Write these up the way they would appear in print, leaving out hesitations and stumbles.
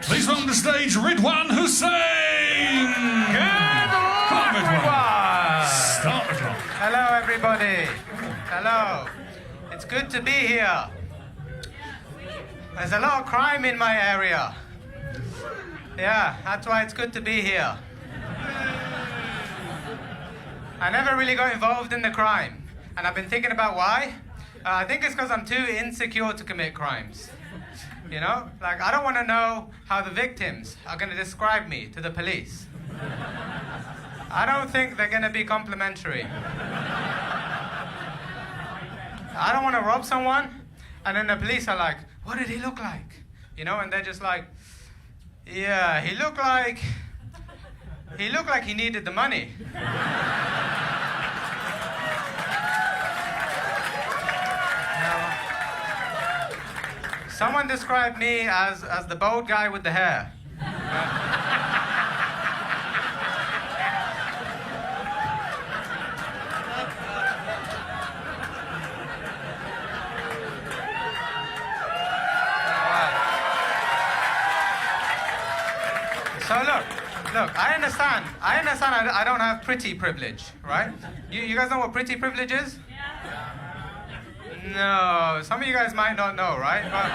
Please welcome to the stage Ridwan Hussain! Good luck, everyone! Start the clock. Hello, everybody. Hello. It's good to be here. There's a lot of crime in my area. Yeah, that's why it's good to be here. I never really got involved in the crime, and I've been thinking about why. I think it's because I'm too insecure to commit crimes. You know, like I don't want to know how the victims are going to describe me to the police. I don't think they're going to be complimentary. I don't want to rob someone, and then the police are like, "What did he look like?" You know, and they're just like, "Yeah, he looked like he needed the money." Someone described me as the bald guy with the hair. So look, I understand I don't have pretty privilege, right? You guys know what pretty privilege is? No, some of you guys might not know, right? But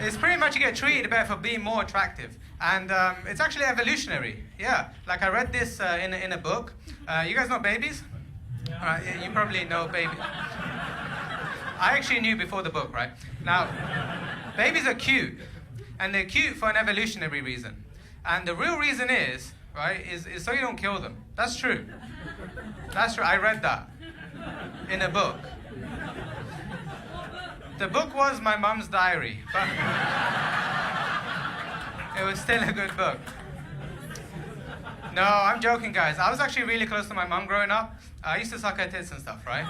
it's pretty much you get treated better for being more attractive. And it's actually evolutionary. Yeah, like I read this in a book. You guys know babies? You probably know babies. I actually knew before the book, right? Now, babies are cute. And they're cute for an evolutionary reason. And the real reason is, right, is so you don't kill them. That's true. That's true. I read that in a book. The book was my mum's diary, but it was still a good book. No, I'm joking, guys. I was actually really close to my mum growing up. I used to suck her tits and stuff, right?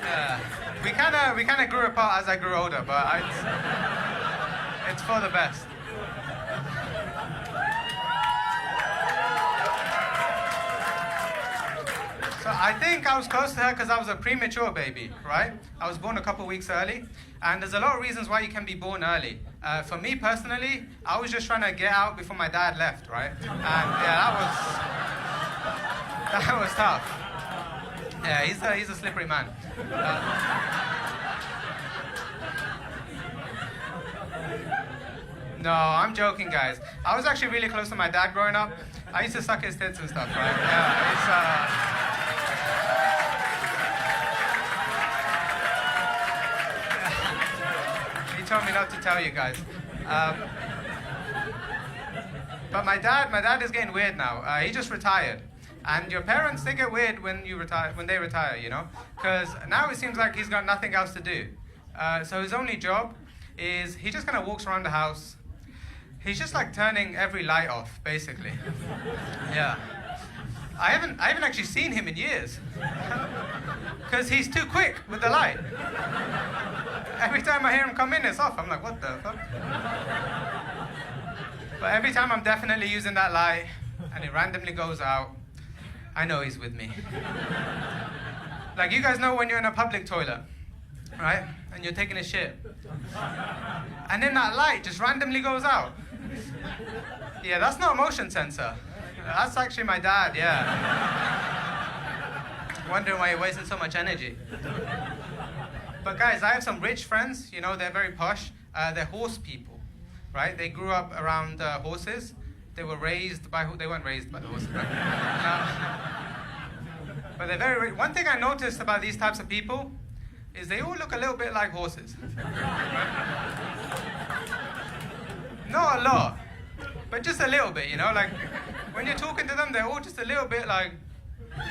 Yeah. We kind of grew apart as I grew older, but it's for the best. So I think I was close to her because I was a premature baby, right? I was born a couple weeks early, and there's a lot of reasons why you can be born early. For me personally, I was just trying to get out before my dad left, right? And yeah, that was tough. Yeah, he's a slippery man. No, I'm joking, guys. I was actually really close to my dad growing up. I used to suck his tits and stuff, right? Yeah, he told me not to tell you guys. But my dad is getting weird now. He just retired. And your parents, they get weird when they retire, you know? Because now it seems like he's got nothing else to do. So his only job is he just kind of walks around the house. He's just like turning every light off, basically. Yeah. I haven't actually seen him in years. Because he's too quick with the light. Every time I hear him come in, it's off. I'm like, what the fuck? But every time I'm definitely using that light, and it randomly goes out, I know he's with me. Like, you guys know when you're in a public toilet, right? And you're taking a shit. And then that light just randomly goes out. Yeah, that's not a motion sensor. That's actually my dad, yeah. Wondering why you're wasting so much energy. But guys, I have some rich friends, you know, they're very posh. They're horse people, right? They grew up around horses. They weren't raised by the horses, right? But they're very rich. One thing I noticed about these types of people is they all look a little bit like horses. Not a lot, but just a little bit, you know? Like, when you're talking to them, they're all just a little bit like, you know?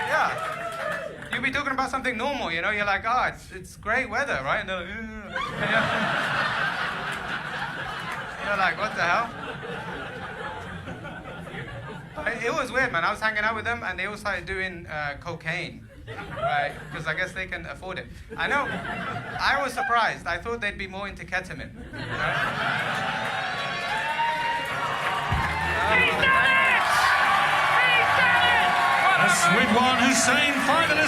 Yeah. You'll be talking about something normal, you know? You're like, oh, it's great weather, right? And they're like, you're like, what the hell? It was weird, man. I was hanging out with them, and they all started doing cocaine. right? Because I guess they can afford it. I know. I was surprised. I thought they'd be more into ketamine. That's Ridwan Hussain, finalist.